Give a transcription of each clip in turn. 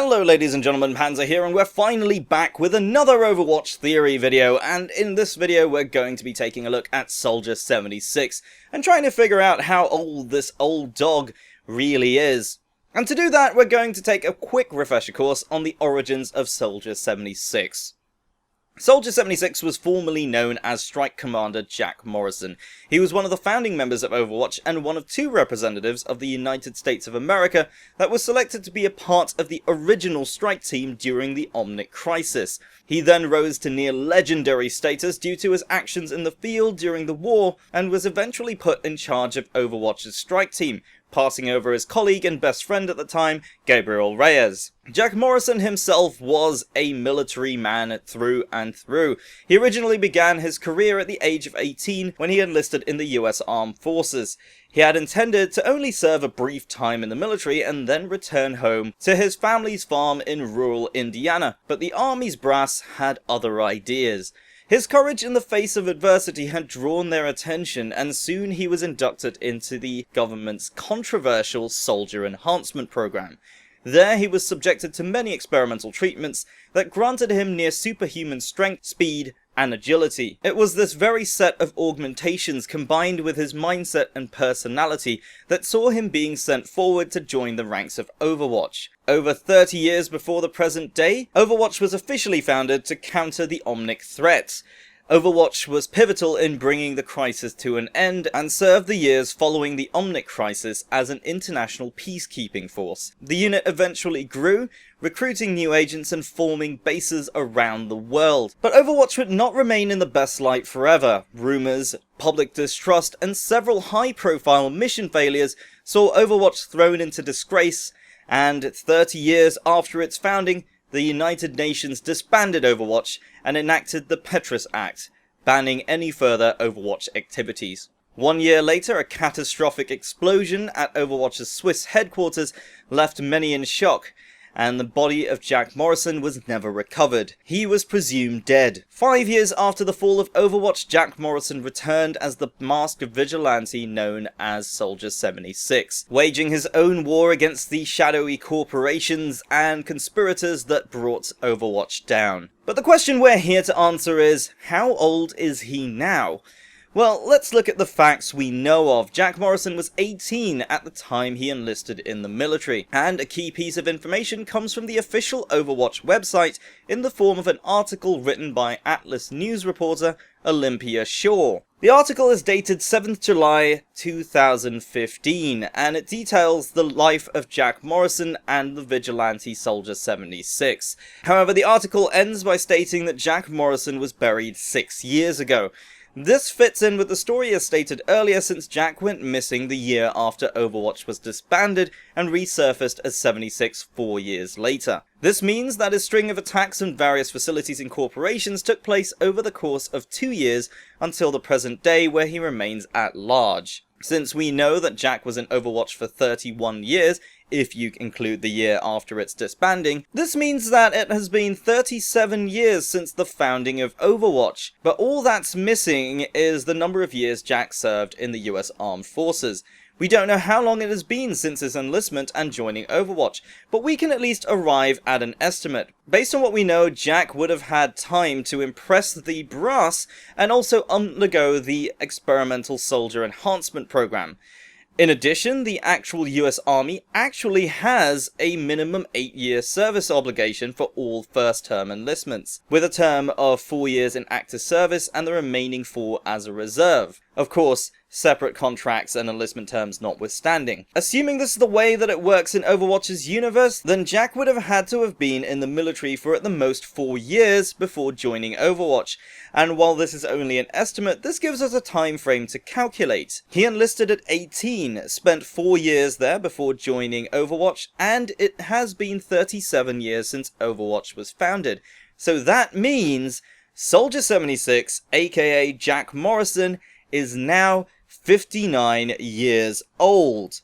Hello ladies and gentlemen, Panzer here, and we're finally back with another Overwatch theory video, and in this video we're going to be taking a look at Soldier 76, and trying to figure out how old this old dog really is. And to do that, we're going to take a quick refresher course on the origins of Soldier 76. Soldier 76 was formerly known as Strike Commander Jack Morrison. He was one of the founding members of Overwatch and one of two representatives of the United States of America that was selected to be a part of the original strike team during the Omnic crisis. He then rose to near legendary status due to his actions in the field during the war and was eventually put in charge of Overwatch's strike team, passing over his colleague and best friend at the time, Gabriel Reyes. Jack Morrison himself was a military man through and through. He originally began his career at the age of 18 when he enlisted in the US Armed Forces. He had intended to only serve a brief time in the military and then return home to his family's farm in rural Indiana, but the Army's brass had other ideas. His courage in the face of adversity had drawn their attention, and soon he was inducted into the government's controversial Soldier Enhancement program. There he was subjected to many experimental treatments that granted him near superhuman strength, speed, and agility. It was this very set of augmentations combined with his mindset and personality that saw him being sent forward to join the ranks of Overwatch. Over 30 years before the present day, Overwatch was officially founded to counter the Omnic threat. Overwatch was pivotal in bringing the crisis to an end and served the years following the Omnic crisis as an international peacekeeping force. The unit eventually grew, recruiting new agents and forming bases around the world. But Overwatch would not remain in the best light forever. Rumours, public distrust, and several high-profile mission failures saw Overwatch thrown into disgrace, and 30 years after its founding, the United Nations disbanded Overwatch and enacted the Petrus Act, banning any further Overwatch activities. 1 year later, a catastrophic explosion at Overwatch's Swiss headquarters left many in shock, and the body of Jack Morrison was never recovered. He was presumed dead. 5 years after the fall of Overwatch, Jack Morrison returned as the masked vigilante known as Soldier 76, waging his own war against the shadowy corporations and conspirators that brought Overwatch down. But the question we're here to answer is, how old is he now? Well, let's look at the facts we know of. Jack Morrison was 18 at the time he enlisted in the military, and a key piece of information comes from the official Overwatch website in the form of an article written by Atlas News reporter Olympia Shaw. The article is dated 7th July 2015, and it details the life of Jack Morrison and the vigilante Soldier 76. However, the article ends by stating that Jack Morrison was buried 6 years ago. This fits in with the story as stated earlier, since Jack went missing the year after Overwatch was disbanded and resurfaced as 76 4 years later. This means that a string of attacks on various facilities and corporations took place over the course of 2 years until the present day, where he remains at large. Since we know that Jack was in Overwatch for 31 years, if you include the year after its disbanding, this means that it has been 37 years since the founding of Overwatch. But all that's missing is the number of years Jack served in the US Armed Forces. We don't know how long it has been since his enlistment and joining Overwatch, but we can at least arrive at an estimate. Based on what we know, Jack would have had time to impress the brass and also undergo the experimental Soldier Enhancement program. In addition, the actual US Army actually has a minimum 8-year service obligation for all first-term enlistments, with a term of 4 years in active service and the remaining 4 as a reserve. Of course, separate contracts and enlistment terms notwithstanding. Assuming this is the way that it works in Overwatch's universe, then Jack would have had to have been in the military for at the most 4 years before joining Overwatch, and while this is only an estimate, this gives us a time frame to calculate. He enlisted at 18, spent 4 years there before joining Overwatch, and it has been 37 years since Overwatch was founded. So that means Soldier 76, aka Jack Morrison, is now 59 years old.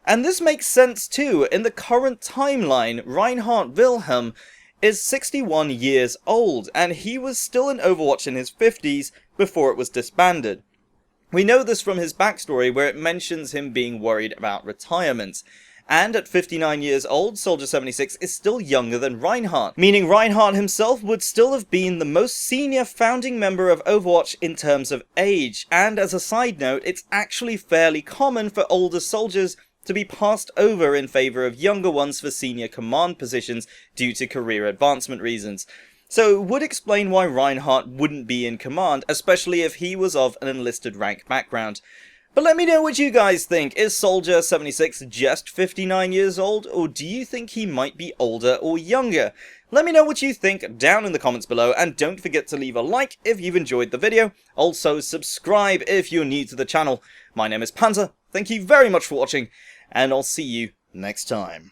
And this makes sense too. In the current timeline, Reinhardt Wilhelm is 61 years old, and he was still in Overwatch in his 50s before it was disbanded. We know this from his backstory, where it mentions him being worried about retirement. And at 59 years old, Soldier 76 is still younger than Reinhardt, meaning Reinhardt himself would still have been the most senior founding member of Overwatch in terms of age. And as a side note, it's actually fairly common for older soldiers to be passed over in favour of younger ones for senior command positions due to career advancement reasons. So it would explain why Reinhardt wouldn't be in command, especially if he was of an enlisted rank background. But let me know what you guys think. Is Soldier 76 just 59 years old, or do you think he might be older or younger? Let me know what you think down in the comments below, and don't forget to leave a like if you've enjoyed the video. Also subscribe if you're new to the channel. My name is Panzer, thank you very much for watching, and I'll see you next time.